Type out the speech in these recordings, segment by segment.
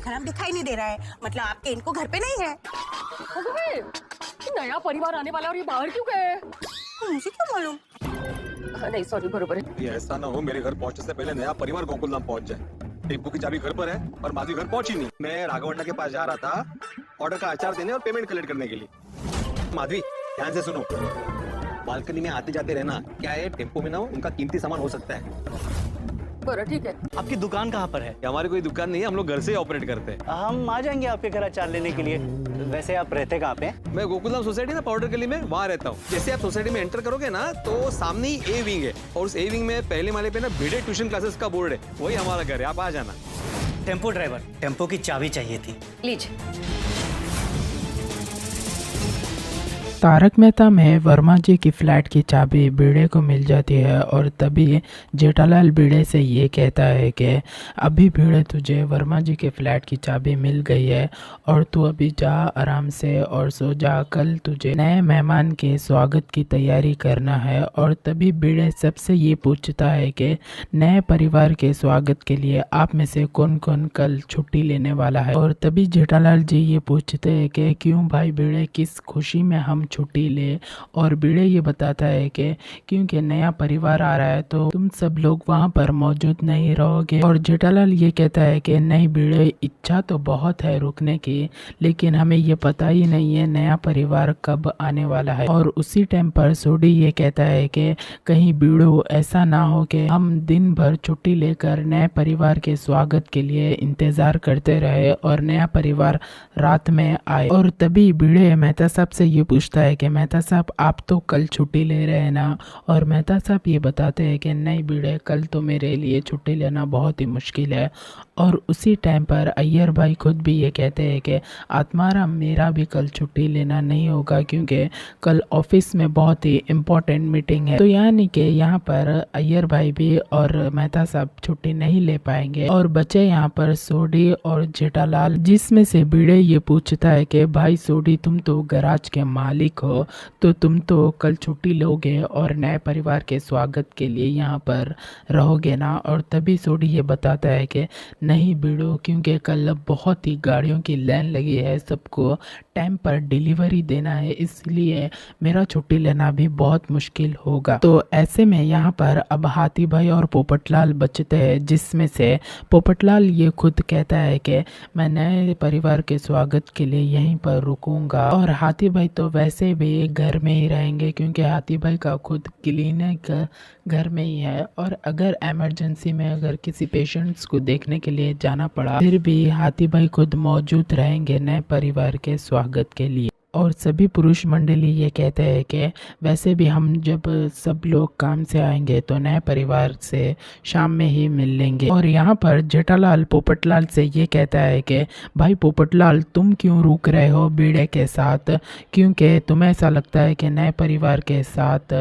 का नाम दिखाई नहीं दे रहा है, मतलब आपके इनको घर पे नहीं है। अबे, नया परिवार आने वाला और ये बाहर क्यों गए? मुझे क्यों मालूम। नहीं सॉरी, बरोबर है। ये ऐसा ना हो मेरे घर पहुंचने से पहले नया परिवार गोकुलधाम पहुंच जाए। टिप्पू की चाबी घर पर है और माधवी घर पहुंची नहीं। मैं राघवन्ना के पास जा रहा था ऑर्डर का आचार देने और पेमेंट कलेक्ट करने के लिए। माधवी ध्यान से सुनो, बालकनी में आते जाते रहना। क्या है, टेम्पो में ना हो, उनका कीमती सामान हो सकता है। बरं ठीक है। आपकी दुकान कहाँ पर है? ये हमारी कोई दुकान नहीं है, हम लोग घर से ही ऑपरेट करते हैं। हम आ जाएंगे आपके घर अचार लेने के लिए। वैसे आप रहते कहाँ पे? मैं गोकुलधाम सोसाइटी ना पाउडर गली में वहाँ रहता हूँ। जैसे आप सोसाइटी में एंटर करोगे ना तो सामने ही ए विंग है और उस ए विंग में पहले माले पे ना भिड़े ट्यूशन क्लासेस का बोर्ड है, वही हमारा घर है, आप आ जाना। टेम्पो ड्राइवर, टेम्पो की चाबी चाहिए थी। लीजिए। तारक मेहता में वर्मा जी की फ्लैट की चाबी भिड़े को मिल जाती है और तभी जेठालाल भिड़े से ये कहता है कि अभी भिड़े तुझे वर्मा जी के फ्लैट की चाबी मिल गई है और तू अभी जा आराम से और सो जा, कल तुझे नए मेहमान के स्वागत की तैयारी करना है। और तभी भिड़े सबसे ये पूछता है कि नए परिवार के स्वागत के लिए आप में से कौन कौन कल छुट्टी लेने वाला है। और तभी जेठालाल जी ये पूछते हैं कि क्यों भाई भिड़े, किस खुशी में हम छुट्टी ले। और भिड़े ये बताता है कि क्योंकि नया परिवार आ रहा है तो तुम सब लोग वहाँ पर मौजूद नहीं रहोगे। और जेठालाल ये कहता है कि नहीं भिड़े, इच्छा तो बहुत है रुकने की, लेकिन हमें ये पता ही नहीं है नया परिवार कब आने वाला है। और उसी टाइम पर सोडी ये कहता है कि कहीं भिड़ो ऐसा ना हो कि हम दिन भर छुट्टी लेकर नए परिवार के स्वागत के लिए इंतजार करते रहे और नया परिवार रात में आए। और तभी भिड़े मेहता साहब से ये पूछता है कि मेहता साहब आप तो कल छुट्टी ले रहे हैं ना। और मेहता साहब ये बताते हैं कि नहीं भिड़े, कल तो मेरे लिए छुट्टी लेना बहुत ही मुश्किल है। और उसी टाइम पर अय्यर भाई खुद भी ये कहते हैं कि आत्माराम मेरा भी कल छुट्टी लेना नहीं होगा क्योंकि कल ऑफिस में बहुत ही इम्पोर्टेंट मीटिंग है। तो यानी कि यहाँ पर अय्यर भाई भी और मेहता साहब छुट्टी नहीं ले पाएंगे और बचे यहाँ पर सोडी और जेठालाल, जिसमें से भिड़े ये पूछता है कि भाई सोडी तुम तो गराज के मालिक हो तो तुम तो कल छुट्टी लोगे और नए परिवार के स्वागत के लिए यहाँ पर रहोगे ना। और तभी सोडी ये बताता है कि नहीं भिड़ो, क्योंकि कल बहुत ही गाड़ियों की लाइन लगी है, सबको टाइम पर डिलीवरी देना है, इसलिए मेरा छुट्टी लेना भी बहुत मुश्किल होगा। तो ऐसे में यहाँ पर अब हाथी भाई और पोपटलाल बचते हैं, जिसमें से पोपटलाल ये खुद कहता है कि मैं नए परिवार के स्वागत के लिए यहीं पर रुकूंगा। और हाथी भाई तो वैसे भी घर में ही रहेंगे क्योंकि हाथी भाई का खुद क्लिनिक घर में ही है। और अगर इमरजेंसी में अगर किसी पेशेंट्स को देखने के लिए जाना पड़ा फिर भी हाथी भाई खुद मौजूद रहेंगे नए परिवार के स्वागत के लिए। और सभी पुरुष मंडली ये कहते हैं कि वैसे भी हम जब सब लोग काम से आएंगे तो नए परिवार से शाम में ही मिल लेंगे। और यहाँ पर जेठालाल पोपटलाल से ये कहता है कि भाई पोपटलाल तुम क्यों रुक रहे हो भिड़े के साथ, क्योंकि तुम्हें ऐसा लगता है कि नए परिवार के साथ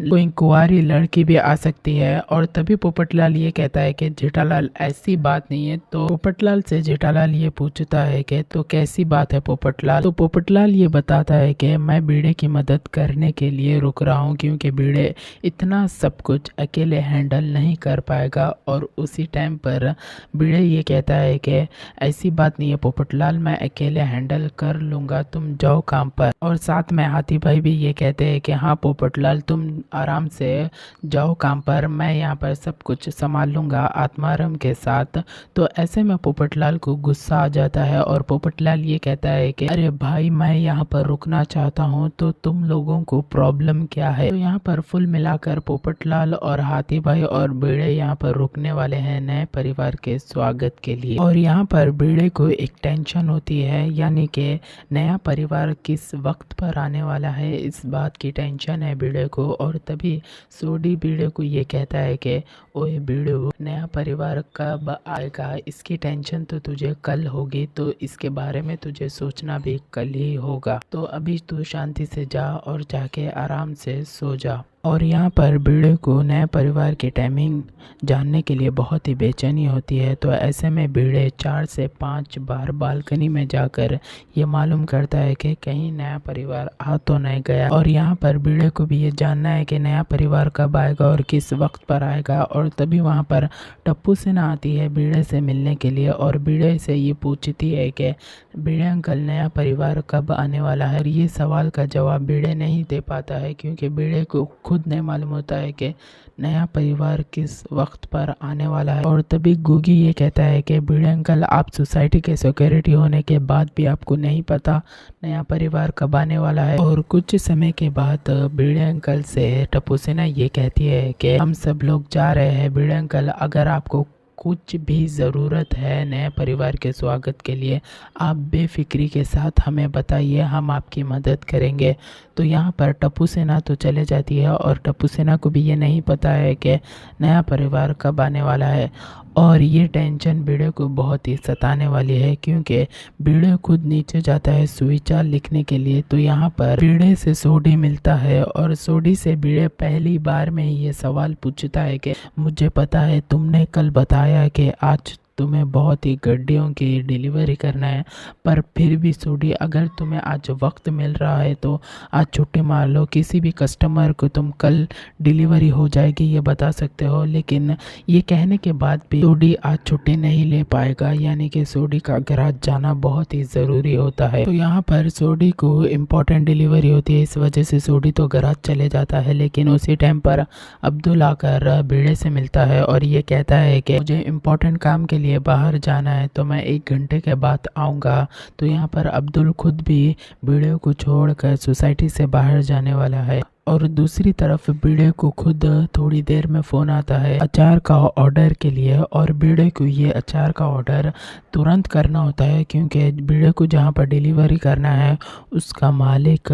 कोई कुंवारी लड़की भी आ सकती है। और तभी पोपटलाल ये कहता है कि जेठालाल ऐसी बात नहीं है। तो पोपटलाल से जेठालाल ये पूछता है कि तो कैसी बात है पोपटलाल। तो पोपटलाल ये बताता है कि मैं भिड़े की मदद करने के लिए रुक रहा हूँ क्योंकि भिड़े इतना सब कुछ अकेले हैंडल नहीं कर पाएगा। और उसी टाइम पर भिड़े ये कहता है कि ऐसी बात नहीं है पोपटलाल, मैं अकेले हैंडल कर लूँगा, तुम जाओ काम पर। और साथ में हाथी भाई भी ये कहते हैं कि हाँ पोपटलाल तुम आराम से जाओ काम पर, मैं यहाँ पर सब कुछ संभाल लूँगा आत्माराम के साथ। तो ऐसे में पोपटलाल को गुस्सा आ जाता है और पोपटलाल ये कहता है कि अरे भाई मैं यहाँ पर रुकना चाहता हूँ तो तुम लोगों को प्रॉब्लम क्या है। तो यहाँ पर फुल मिलाकर पोपटलाल और हाथी भाई और भिड़े यहाँ पर रुकने वाले हैं नए परिवार के स्वागत के लिए। और यहाँ पर भिड़े को एक टेंशन होती है, यानी कि नया परिवार किस वक्त पर आने वाला है, इस बात की टेंशन है भिड़े को। और तभी सोडी भिड़े को ये कहता है कि ओए भिड़ो, नया परिवार कब आएगा इसकी टेंशन तो तुझे कल होगी, तो इसके बारे में तुझे सोचना भी कल ही होगा। तो अभी तू शांति से जा और जाके आराम से सो जा। और यहाँ पर बीड़े को नए परिवार की टाइमिंग जानने के लिए बहुत ही बेचैनी होती है। तो ऐसे में बीड़े 4 से 5 बार बालकनी में जाकर ये मालूम करता है कि कहीं नया परिवार आ तो नहीं गया। और यहाँ पर बीड़े को भी ये जानना है कि नया परिवार कब आएगा और किस वक्त पर आएगा। और तभी वहाँ पर टप्पू सेना आती है बीड़े से मिलने के लिए और बीड़े से ये पूछती है कि बीड़े अंकल नया परिवार कब आने वाला है। और ये सवाल का जवाब बीड़े नहीं दे पाता है क्योंकि बीड़े को खुद नहीं मालूम होता है कि नया परिवार किस वक्त पर आने वाला है। और तभी गुगी ये कहता है कि बीड़े अंकल आप सोसाइटी के सिक्योरिटी होने के बाद भी आपको नहीं पता नया परिवार कब आने वाला है। और कुछ समय के बाद बीड़े अंकल से टप्पू सेना ये कहती है कि हम सब लोग जा रहे हैं बीड़े अंकल, अगर आपको कुछ भी ज़रूरत है नए परिवार के स्वागत के लिए आप बेफिक्री के साथ हमें बताइए, हम आपकी मदद करेंगे। तो यहाँ पर टप्पू सेना तो चले जाती है और टप्पू सेना को भी ये नहीं पता है कि नया परिवार कब आने वाला है। और ये टेंशन बीड़े को बहुत ही सताने वाली है क्योंकि बीड़े खुद नीचे जाता है सुविचार लिखने के लिए। तो यहाँ पर बीड़े से सोडी मिलता है और सोडी से बीड़े पहली बार में ही ये सवाल पूछता है कि मुझे पता है तुमने कल बताया कि आज तुम्हें बहुत ही गड्डियों की डिलीवरी करना है, पर फिर भी सोडी अगर तुम्हें आज वक्त मिल रहा है तो आज छुट्टी मार लो, किसी भी कस्टमर को तुम कल डिलीवरी हो जाएगी ये बता सकते हो। लेकिन ये कहने के बाद भी सोडी आज छुट्टी नहीं ले पाएगा, यानी कि सोडी का गैराज जाना बहुत ही ज़रूरी होता है। तो यहाँ पर सोडी को इम्पोर्टेंट डिलीवरी होती है, इस वजह से सोडी तो गैराज चले जाता है। लेकिन उसी टाइम पर अब्दुल आकर बीड़े से मिलता है और ये कहता है कि मुझे इम्पोर्टेंट काम के लिए बाहर जाना है तो मैं 1 घंटे के बाद आऊँगा। तो यहाँ पर अब्दुल खुद भी बीड़े को छोड़कर सोसाइटी से बाहर जाने वाला है। और दूसरी तरफ बीड़े को खुद थोड़ी देर में फ़ोन आता है अचार का ऑर्डर के लिए और बीड़े को ये अचार का ऑर्डर तुरंत करना होता है क्योंकि बीड़े को जहाँ पर डिलीवरी करना है उसका मालिक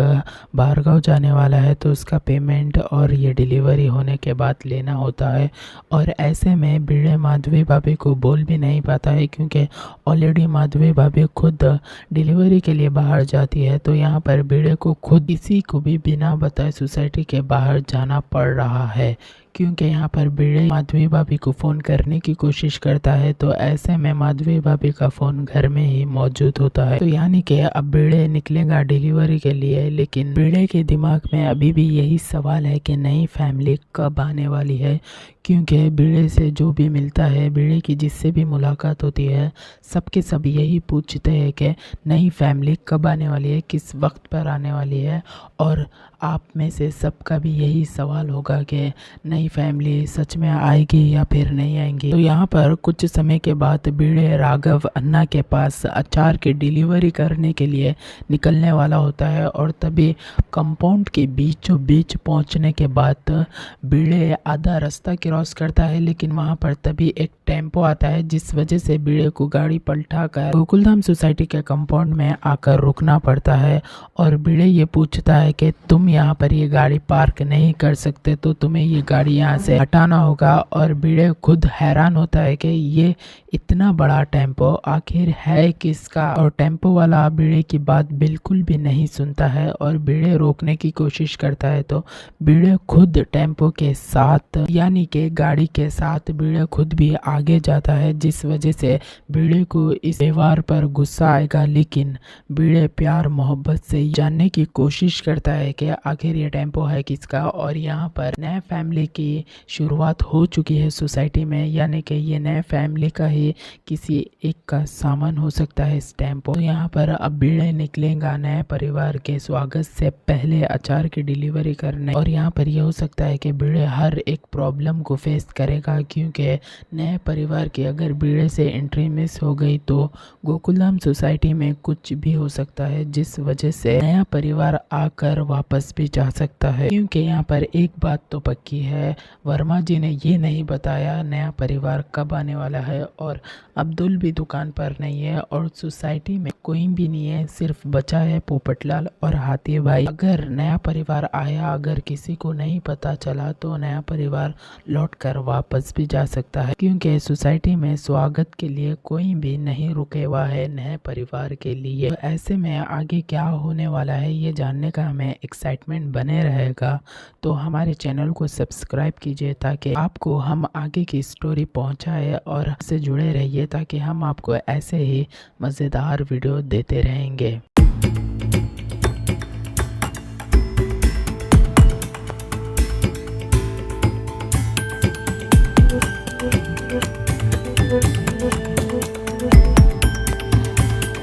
बाहरगांव जाने वाला है, तो उसका पेमेंट और ये डिलीवरी होने के बाद लेना होता है। और ऐसे में बीड़े माधवी भाभी को बोल भी नहीं पाता है क्योंकि ऑलरेडी माधवी भाभी खुद डिलीवरी के लिए बाहर जाती है। तो यहाँ पर बीड़े को खुद किसी को भी बिना बताए सोसाइटी के बाहर जाना पड़ रहा है क्योंकि यहाँ पर बीड़े माधवी भाभी को फ़ोन करने की कोशिश करता है। तो ऐसे में माधवी भाभी का फ़ोन घर में ही मौजूद होता है। तो यानी कि अब बीड़े निकलेगा डिलीवरी के लिए, लेकिन बीड़े के दिमाग में अभी भी यही सवाल है कि नई फैमिली कब आने वाली है क्योंकि बीड़े से जो भी मिलता है, बीड़े की जिससे भी मुलाकात होती है, सबके सब यही पूछते हैं कि नई फैमिली कब आने वाली है, किस वक्त पर आने वाली है। और आप में से सबका भी यही सवाल होगा कि नई फैमिली सच में आएगी या फिर नहीं आएंगी। तो यहाँ पर कुछ समय के बाद बीड़े राघव अन्ना के पास अचार की डिलीवरी करने के लिए निकलने वाला होता है और तभी कंपाउंड के बीचों बीच पहुँचने के बाद बीड़े आधा रास्ता क्रॉस करता है, लेकिन वहाँ पर तभी एक टेम्पो आता है जिस वजह से बीड़े को गाड़ी पलटा कर गोकुलधाम सोसाइटी के कंपाउंड में आकर रुकना पड़ता है। और बीड़े ये पूछता है कि तुम यहाँ पर ये गाड़ी पार्क नहीं कर सकते, तो तुम्हें ये गाड़ी यहाँ से हटाना होगा। और बीड़े खुद हैरान होता है कि ये इतना बड़ा टेम्पो आखिर है किसका। और टेम्पो वाला बीड़े की बात बिल्कुल भी नहीं सुनता है और बीड़े रोकने की कोशिश करता है। तो बीड़े खुद टेम्पो के साथ यानी कि गाड़ी के साथ बीड़े खुद भी आगे जाता है, जिस वजह से बीड़े को इस व्यवहार पर गुस्सा आएगा। लेकिन बीड़े प्यार मोहब्बत से जानने की कोशिश करता है कि आखिर ये टेम्पो है किसका। और यहाँ पर नए फैमिली की शुरुआत हो चुकी है सोसाइटी में, यानी कि ये नए फैमिली का ही किसी एक का सामान हो सकता है इस टेम्पो। तो यहाँ पर अब बीड़े निकलेगा नए परिवार के स्वागत से पहले अचार की डिलीवरी करने। और यहाँ पर यह हो सकता है कि बीड़े हर एक प्रॉब्लम को फेस करेगा क्योंकि नए परिवार की अगर बीड़े से एंट्री मिस हो गई तो गोकुलधाम सोसाइटी में कुछ भी हो सकता है, जिस वजह से नया परिवार आकर वापस भी जा सकता है। क्योंकि यहाँ पर एक बात तो पक्की है, है वर्मा जी ने ये नहीं बताया नया परिवार कब आने वाला है, और अब्दुल भी दुकान पर नहीं है और सोसाइटी में कोई भी नहीं है, सिर्फ बचा है पोपटलाल और हाथी भाई। अगर नया परिवार आया, अगर किसी को नहीं पता चला तो नया परिवार लौट कर वापस भी जा सकता है, क्योंकि सोसाइटी में स्वागत के लिए कोई भी नहीं रुके हुआ है नए परिवार के लिए। तो ऐसे में आगे क्या होने वाला है ये जानने का हमें एक्साइटमेंट बने रहेगा। तो हमारे चैनल को सब्सक्राइब कीजिए ताकि आपको हम आगे की स्टोरी पहुंचाए और से जुड़े रहिए ताकि हम आपको ऐसे ही मज़ेदार वीडियो देते रहेंगे।